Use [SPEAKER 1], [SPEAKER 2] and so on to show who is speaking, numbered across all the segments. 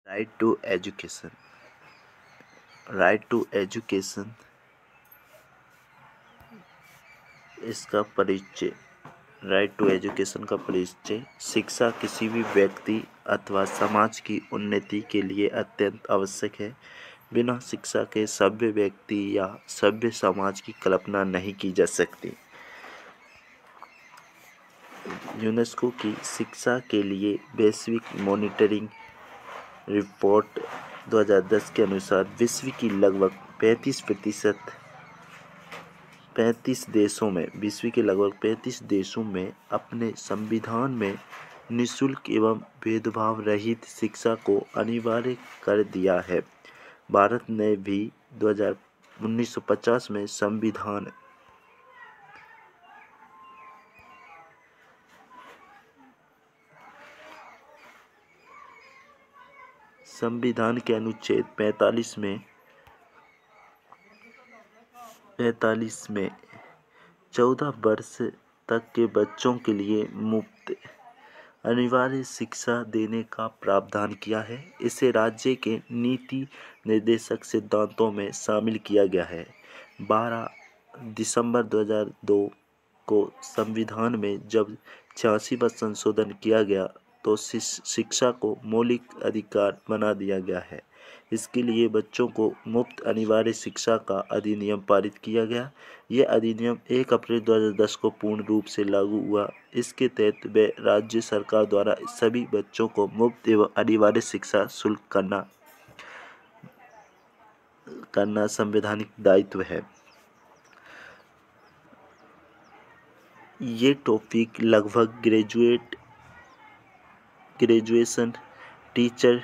[SPEAKER 1] Right to education. Right to education इसका परिचय। Right to education का परिचय। शिक्षा किसी भी व्यक्ति अथवा समाज की उन्नति के लिए अत्यंत आवश्यक है। बिना शिक्षा के सभ्य व्यक्ति या सभ्य समाज की कल्पना नहीं की जा सकती। यूनेस्को की शिक्षा के लिए वैश्विक मॉनिटरिंग रिपोर्ट 2010 के अनुसार विश्व की लगभग 35 देशों में अपने संविधान में निःशुल्क एवं भेदभाव रहित शिक्षा को अनिवार्य कर दिया है। भारत ने भी 1950 में संविधान के अनुच्छेद 45 में 14 वर्ष तक के बच्चों के लिए मुफ्त अनिवार्य शिक्षा देने का प्रावधान किया है। इसे राज्य के नीति निर्देशक सिद्धांतों में शामिल किया गया है। 12 दिसंबर 2002 को संविधान में जब 86वां संशोधन किया गया तो शिक्षा को मौलिक अधिकार बना दिया गया है। इसके लिए बच्चों को मुफ्त अनिवार्य शिक्षा का अधिनियम पारित किया गया। यह अधिनियम 1 अप्रैल 2010 को पूर्ण रूप से लागू हुआ। इसके तहत वे राज्य सरकार द्वारा सभी बच्चों को मुफ्त एवं अनिवार्य शिक्षा शुल्क करना संवैधानिक दायित्व है। ये टॉपिक लगभग ग्रेजुएशन, टीचर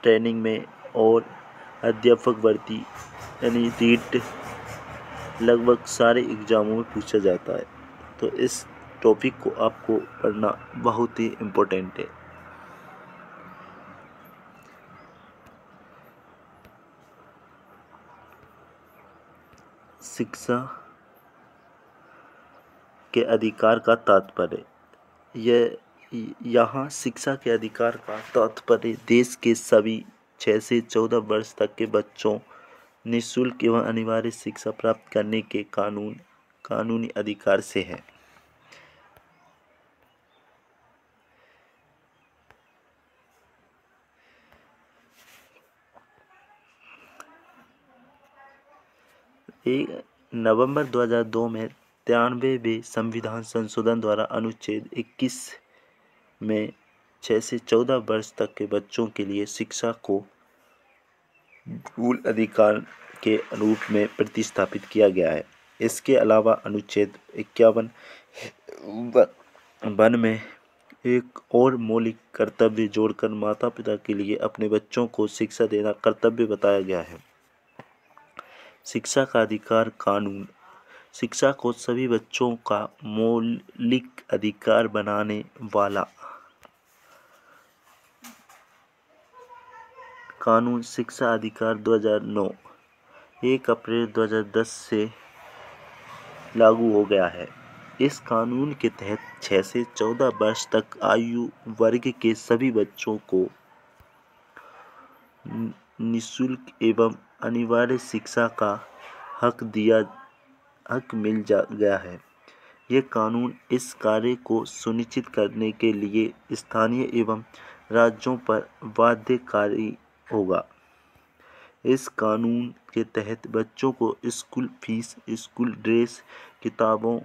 [SPEAKER 1] ट्रेनिंग में और अध्यापक भर्ती यानी रीट लगभग सारे एग्जामों में पूछा जाता है। तो इस टॉपिक को आपको पढ़ना बहुत ही इम्पोर्टेंट है। शिक्षा के अधिकार का तात्पर्य। यहाँ शिक्षा के अधिकार का तात्पर्य देश के सभी 6 से 14 वर्ष तक के बच्चों निःशुल्क एवं अनिवार्य शिक्षा प्राप्त करने के कानूनी अधिकार से है। नवंबर 2002 में 93वें संविधान संशोधन द्वारा अनुच्छेद 21 में 6 से 14 वर्ष तक के बच्चों के लिए शिक्षा को मूल अधिकार के रूप में प्रतिस्थापित किया गया है। इसके अलावा अनुच्छेद 51 में एक और मौलिक कर्तव्य जोड़कर माता पिता के लिए अपने बच्चों को शिक्षा देना कर्तव्य बताया गया है। शिक्षा का अधिकार कानून। शिक्षा को सभी बच्चों का मौलिक अधिकार बनाने वाला कानून शिक्षा अधिकार 2009 1 अप्रैल 2010 से लागू हो गया है। इस कानून के तहत 6 से 14 वर्ष तक आयु वर्ग के सभी बच्चों को निःशुल्क एवं अनिवार्य शिक्षा का हक मिल गया है। यह कानून इस कार्य को सुनिश्चित करने के लिए स्थानीय एवं राज्यों पर बाध्यकारी होगा। इस कानून के तहत बच्चों को स्कूल फीस, स्कूल ड्रेस, किताबों,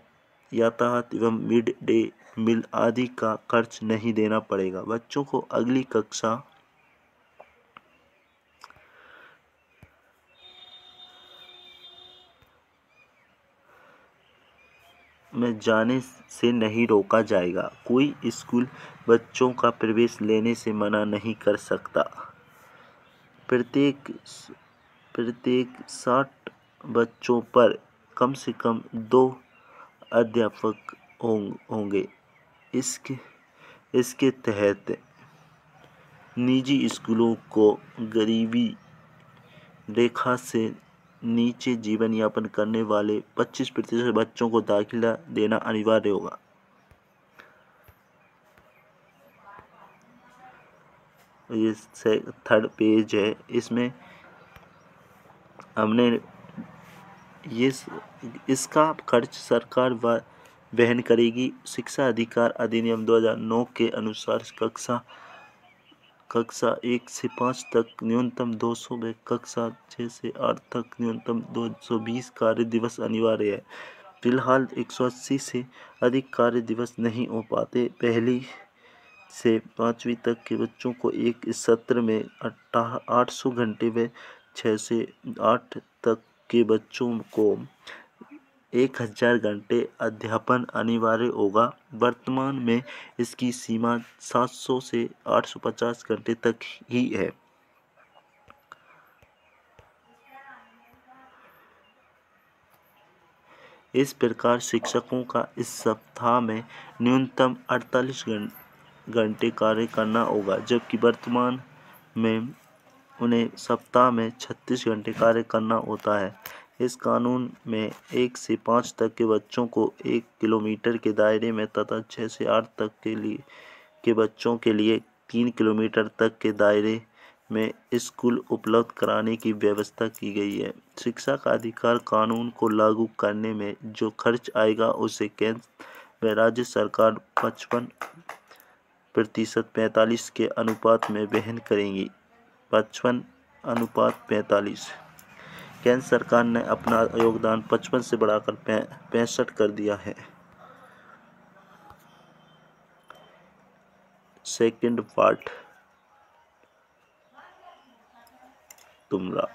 [SPEAKER 1] यातायात एवं मिड डे मील आदि का खर्च नहीं देना पड़ेगा। बच्चों को अगली कक्षा में जाने से नहीं रोका जाएगा। कोई स्कूल बच्चों का प्रवेश लेने से मना नहीं कर सकता। प्रत्येक 60 बच्चों पर कम से कम 2 अध्यापक होंगे। इसके तहत निजी स्कूलों को गरीबी रेखा से नीचे जीवन यापन करने वाले 25% बच्चों को दाखिला देना अनिवार्य होगा। ये थर्ड पेज है, इसमें हमने ये इसका खर्च सरकार वहन करेगी। शिक्षा अधिकार अधिनियम 2009 के अनुसार कक्षा 1 से 5 तक न्यूनतम 200 व कक्षा 6 से 8 तक न्यूनतम 220 कार्य दिवस अनिवार्य है। फिलहाल 180 से अधिक कार्य दिवस नहीं हो पाते। पहली से 5वीं तक के बच्चों को एक सत्र में 800 घंटे व 6 से 8 तक के बच्चों को 1000 घंटे अध्यापन अनिवार्य होगा। वर्तमान में इसकी सीमा 700 से 850 घंटे तक ही है। इस प्रकार शिक्षकों का इस सप्ताह में न्यूनतम 48 घंटे कार्य करना होगा, जबकि वर्तमान में उन्हें सप्ताह में 36 घंटे कार्य करना होता है। इस कानून में 1 से 5 तक के बच्चों को 1 किलोमीटर के दायरे में तथा 6 से 8 तक के बच्चों के लिए 3 किलोमीटर तक के दायरे में स्कूल उपलब्ध कराने की व्यवस्था की गई है। शिक्षा का अधिकार कानून को लागू करने में जो खर्च आएगा उसे केंद्र व राज्य सरकार 55% 45 के अनुपात में वहन करेंगी। 55:45। केंद्र सरकार ने अपना योगदान 55 से बढ़ाकर 65 कर दिया है। सेकंड पार्ट तुमरा।